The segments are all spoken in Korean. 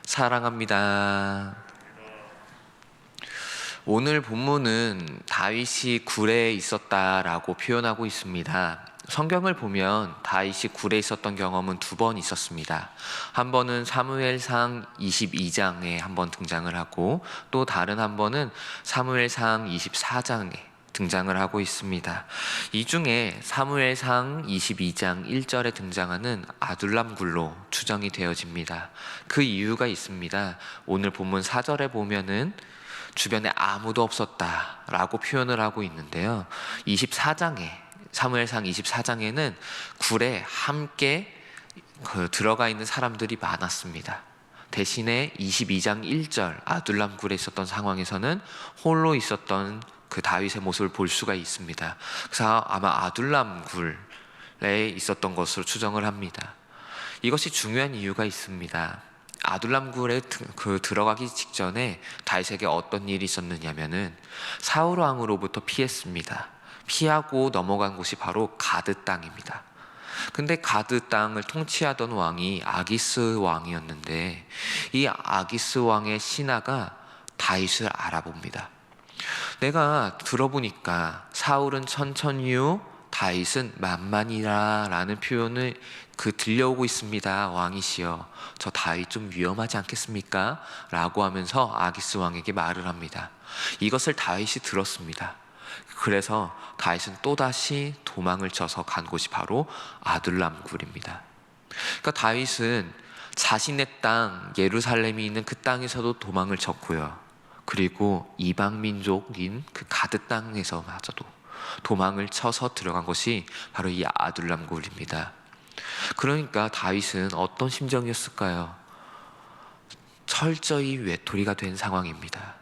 사랑합니다. 오늘 본문은 다윗이 굴에 있었다라고 표현하고 있습니다. 성경을 보면 다윗이 굴에 있었던 경험은 두 번 있었습니다. 한 번은 사무엘상 22장에 한 번 등장을 하고, 또 다른 한 번은 사무엘상 24장에 등장을 하고 있습니다. 이 중에 사무엘상 22장 1절에 등장하는 아둘람 굴로 추정이 되어집니다. 그 이유가 있습니다. 오늘 본문 4절에 보면은 주변에 아무도 없었다라고 표현을 하고 있는데요. 24장에 사무엘상 24장에는 굴에 함께 들어가 있는 사람들이 많았습니다. 대신에 22장 1절 아둘람 굴에 있었던 상황에서는 홀로 있었던 그 다윗의 모습을 볼 수가 있습니다. 그래서 아마 아둘람 굴에 있었던 것으로 추정을 합니다. 이것이 중요한 이유가 있습니다. 아둘람 굴에 들어가기 직전에 다윗에게 어떤 일이 있었느냐면은 사울 왕으로부터 피했습니다. 피하고 넘어간 곳이 바로 가드 땅입니다. 근데 가드 땅을 통치하던 왕이 아기스 왕이었는데, 이 아기스 왕의 신하가 다윗을 알아봅니다. 내가 들어보니까 사울은 천천히요, 다윗은 만만이라 라는 표현을 들려오고 있습니다. 왕이시여, 저 다윗 좀 위험하지 않겠습니까? 라고 하면서 아기스 왕에게 말을 합니다. 이것을 다윗이 들었습니다. 그래서 다윗은 또다시 도망을 쳐서 간 곳이 바로 아둘람 굴입니다. 그러니까 다윗은 자신의 땅 예루살렘이 있는 그 땅에서도 도망을 쳤고요, 그리고 이방 민족인 그 가드 땅에서마저도 도망을 쳐서 들어간 것이 바로 이 아둘람 굴입니다. 그러니까 다윗은 어떤 심정이었을까요? 철저히 외톨이가 된 상황입니다.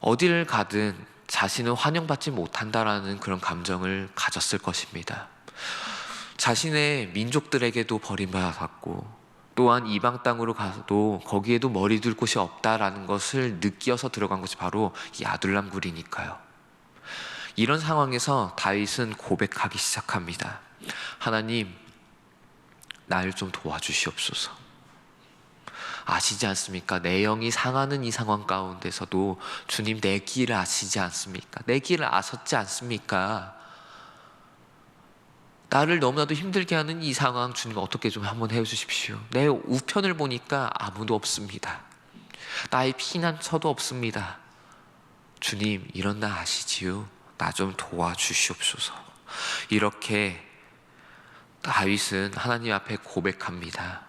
어디를 가든 자신은 환영받지 못한다라는 그런 감정을 가졌을 것입니다. 자신의 민족들에게도 버림받았고, 또한 이방 땅으로 가도 거기에도 머리 둘 곳이 없다라는 것을 느껴서 들어간 것이 바로 이 아둘람 굴이니까요. 이런 상황에서 다윗은 고백하기 시작합니다. 하나님, 날 좀 도와주시옵소서. 아시지 않습니까? 내 영이 상하는 이 상황 가운데서도 주님, 내 길을 아시지 않습니까? 내 길을 아셨지 않습니까? 나를 너무나도 힘들게 하는 이 상황, 주님 어떻게 좀 한번 해주십시오. 내 우편을 보니까 아무도 없습니다. 나의 피난처도 없습니다. 주님, 이런 나 아시지요? 나 좀 도와주시옵소서. 이렇게 다윗은 하나님 앞에 고백합니다.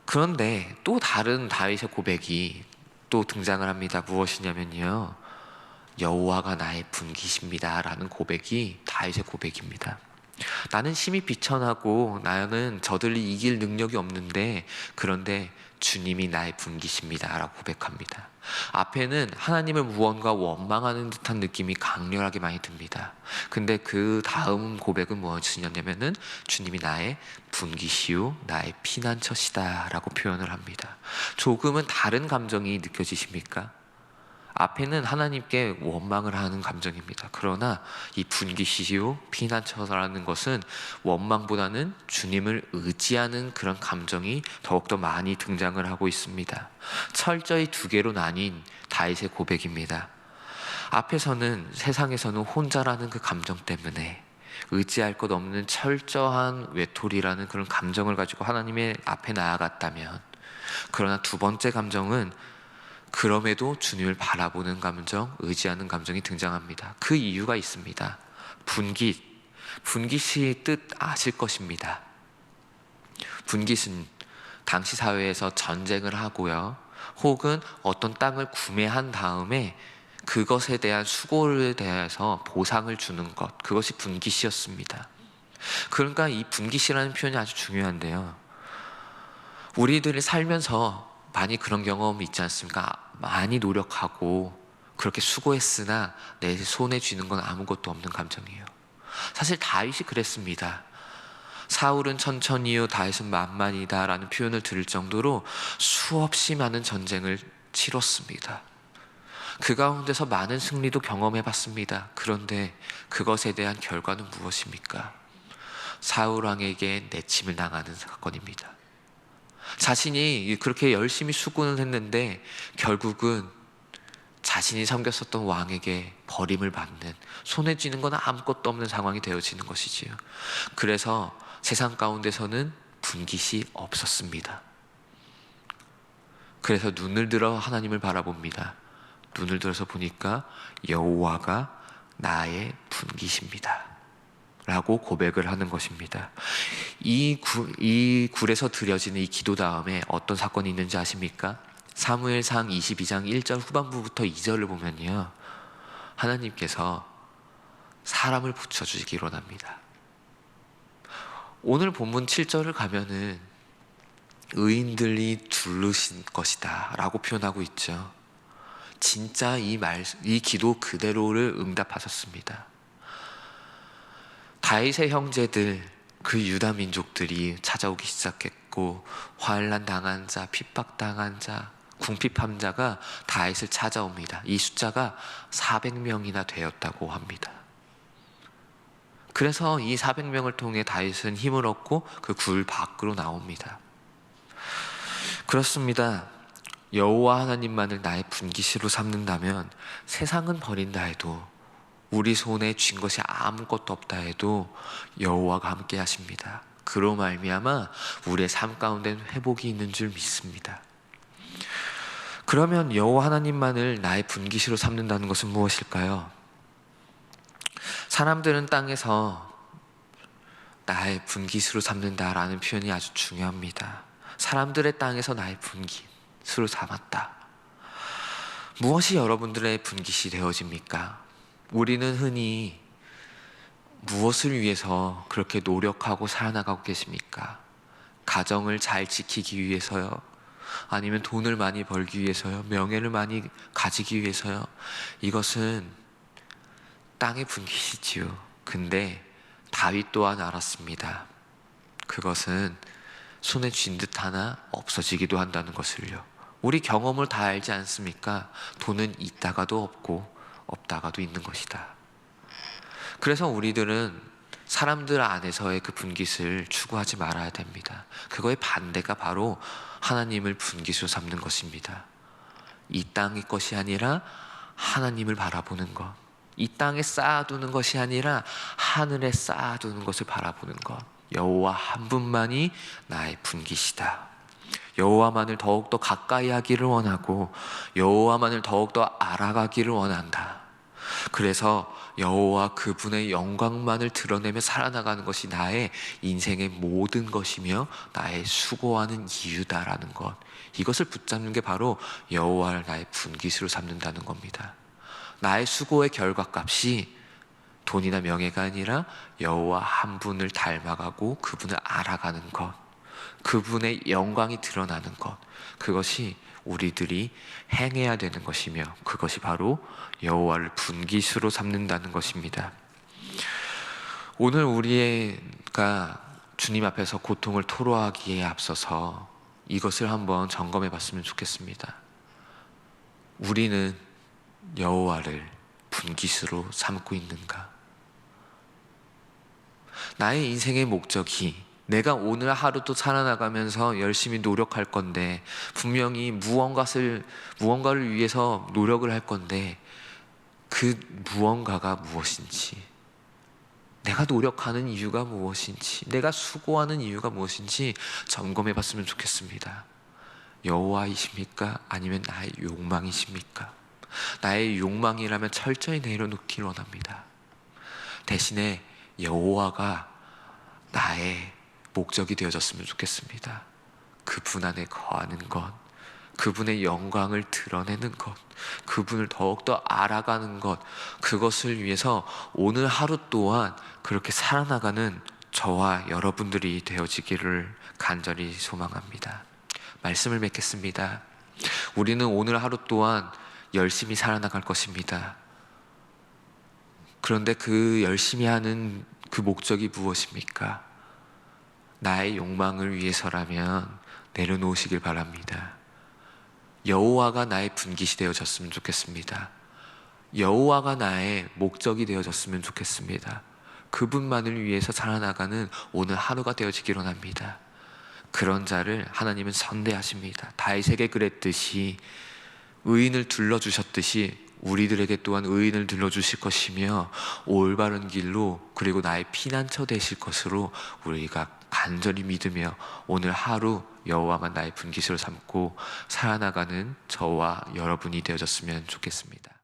그런데 또 다른 다윗의 고백이 또 등장을 합니다. 무엇이냐면요, 여호와가 나의 분기십니다 라는 고백이 다윗의 고백입니다. 나는 심히 비천하고 나는 저들이 이길 능력이 없는데, 그런데 주님이 나의 분기십니다 라고 고백합니다. 앞에는 하나님을 무언가 원망하는 듯한 느낌이 강렬하게 많이 듭니다. 근데 그 다음 고백은 무엇이냐면은 주님이 나의 분기시요 나의 피난처시다 라고 표현을 합니다. 조금은 다른 감정이 느껴지십니까? 앞에는 하나님께 원망을 하는 감정입니다. 그러나 이 분기시요 피난처라는 것은 원망보다는 주님을 의지하는 그런 감정이 더욱더 많이 등장을 하고 있습니다. 철저히 두 개로 나뉜 다윗의 고백입니다. 앞에서는 세상에서는 혼자라는 그 감정 때문에 의지할 것 없는 철저한 외톨이라는 그런 감정을 가지고 하나님의 앞에 나아갔다면, 그러나 두 번째 감정은 그럼에도 주님을 바라보는 감정, 의지하는 감정이 등장합니다. 그 이유가 있습니다. 분깃의 뜻 아실 것입니다. 분깃은 당시 사회에서 전쟁을 하고요, 혹은 어떤 땅을 구매한 다음에 그것에 대한 수고에 대해서 보상을 주는 것, 그것이 분깃이었습니다. 그러니까 이 분깃이라는 표현이 아주 중요한데요, 우리들이 살면서 많이 그런 경험이 있지 않습니까? 많이 노력하고 그렇게 수고했으나 내 손에 쥐는 건 아무것도 없는 감정이에요. 사실 다윗이 그랬습니다. 사울은 천천히요, 다윗은 만만이다 라는 표현을 들을 정도로 수없이 많은 전쟁을 치렀습니다. 그 가운데서 많은 승리도 경험해봤습니다. 그런데 그것에 대한 결과는 무엇입니까? 사울 왕에게 내침을 당하는 사건입니다. 자신이 그렇게 열심히 수고는 했는데 결국은 자신이 섬겼었던 왕에게 버림을 받는, 손에 쥐는 건 아무것도 없는 상황이 되어지는 것이지요. 그래서 세상 가운데서는 분깃이 없었습니다. 그래서 눈을 들어 하나님을 바라봅니다. 눈을 들어서 보니까 여호와가 나의 분깃입니다 라고 고백을 하는 것입니다. 이 굴에서 드려지는 이 기도 다음에 어떤 사건이 있는지 아십니까? 사무엘상 22장 1절 후반부부터 2절을 보면요, 하나님께서 사람을 붙여주시기로 합니다. 오늘 본문 7절을 가면은 의인들이 두르신 것이다 라고 표현하고 있죠. 진짜 이 기도 그대로를 응답하셨습니다. 다윗의 형제들, 그 유다 민족들이 찾아오기 시작했고, 환난 당한 자, 핍박당한 자, 궁핍한 자가 다윗을 찾아옵니다. 이 숫자가 400명이나 되었다고 합니다. 그래서 이 400명을 통해 다윗은 힘을 얻고 그 굴 밖으로 나옵니다. 그렇습니다. 여호와 하나님만을 나의 분깃으로 삼는다면 세상은 버린다 해도, 우리 손에 쥔 것이 아무것도 없다 해도 여호와가 함께 하십니다. 그로 말미암아 우리의 삶 가운데는 회복이 있는 줄 믿습니다. 그러면 여호와 하나님만을 나의 분깃으로 삼는다는 것은 무엇일까요? 사람들은 땅에서 나의 분깃으로 삼는다라는 표현이 아주 중요합니다. 사람들의 땅에서 나의 분깃으로 삼았다. 무엇이 여러분들의 분깃이 되어집니까? 우리는 흔히 무엇을 위해서 그렇게 노력하고 살아나가고 계십니까? 가정을 잘 지키기 위해서요? 아니면 돈을 많이 벌기 위해서요? 명예를 많이 가지기 위해서요? 이것은 땅의 분깃이지요. 근데 다윗 또한 알았습니다. 그것은 손에 쥔 듯 하나 없어지기도 한다는 것을요. 우리 경험을 다 알지 않습니까? 돈은 있다가도 없고 없다가도 있는 것이다. 그래서 우리들은 사람들 안에서의 그 분깃을 추구하지 말아야 됩니다. 그거의 반대가 바로 하나님을 분깃으로 삼는 것입니다. 이 땅의 것이 아니라 하나님을 바라보는 것, 이 땅에 쌓아두는 것이 아니라 하늘에 쌓아두는 것을 바라보는 것. 여호와 한 분만이 나의 분깃이다. 여호와만을 더욱더 가까이 하기를 원하고 여호와만을 더욱더 알아가기를 원한다. 그래서 여호와 그분의 영광만을 드러내며 살아나가는 것이 나의 인생의 모든 것이며 나의 수고하는 이유다라는 것, 이것을 붙잡는 게 바로 여호와를 나의 분깃으로 삼는다는 겁니다. 나의 수고의 결과값이 돈이나 명예가 아니라 여호와 한 분을 닮아가고 그분을 알아가는 것, 그분의 영광이 드러나는 것, 그것이 우리들이 행해야 되는 것이며 그것이 바로 여호와를 분깃으로 삼는다는 것입니다. 오늘 우리가 주님 앞에서 고통을 토로하기에 앞서서 이것을 한번 점검해 봤으면 좋겠습니다. 우리는 여호와를 분깃으로 삼고 있는가? 나의 인생의 목적이 내가 오늘 하루도 살아나가면서 열심히 노력할 건데, 분명히 무언가를 위해서 노력을 할 건데, 그 무언가가 무엇인지, 내가 노력하는 이유가 무엇인지, 내가 수고하는 이유가 무엇인지 점검해 봤으면 좋겠습니다. 여호와이십니까? 아니면 나의 욕망이십니까? 나의 욕망이라면 철저히 내려놓기를 원합니다. 대신에 여호와가 나의 목적이 되어졌으면 좋겠습니다. 그분 안에 거하는 것, 그분의 영광을 드러내는 것, 그분을 더욱더 알아가는 것, 그것을 위해서 오늘 하루 또한 그렇게 살아나가는 저와 여러분들이 되어지기를 간절히 소망합니다. 말씀을 맺겠습니다. 우리는 오늘 하루 또한 열심히 살아나갈 것입니다. 그런데 그 열심히 하는 그 목적이 무엇입니까? 나의 욕망을 위해서라면 내려놓으시길 바랍니다. 여호와가 나의 분깃이 되어졌으면 좋겠습니다. 여호와가 나의 목적이 되어졌으면 좋겠습니다. 그분만을 위해서 살아나가는 오늘 하루가 되어지길 원합니다. 그런 자를 하나님은 선대하십니다. 다윗에게 그랬듯이 의인을 둘러주셨듯이 우리들에게 또한 의인을 둘러주실 것이며 올바른 길로 그리고 나의 피난처 되실 것으로 우리가 간절히 믿으며 오늘 하루 여호와만 나의 분기시로 삼고 살아나가는 저와 여러분이 되어졌으면 좋겠습니다.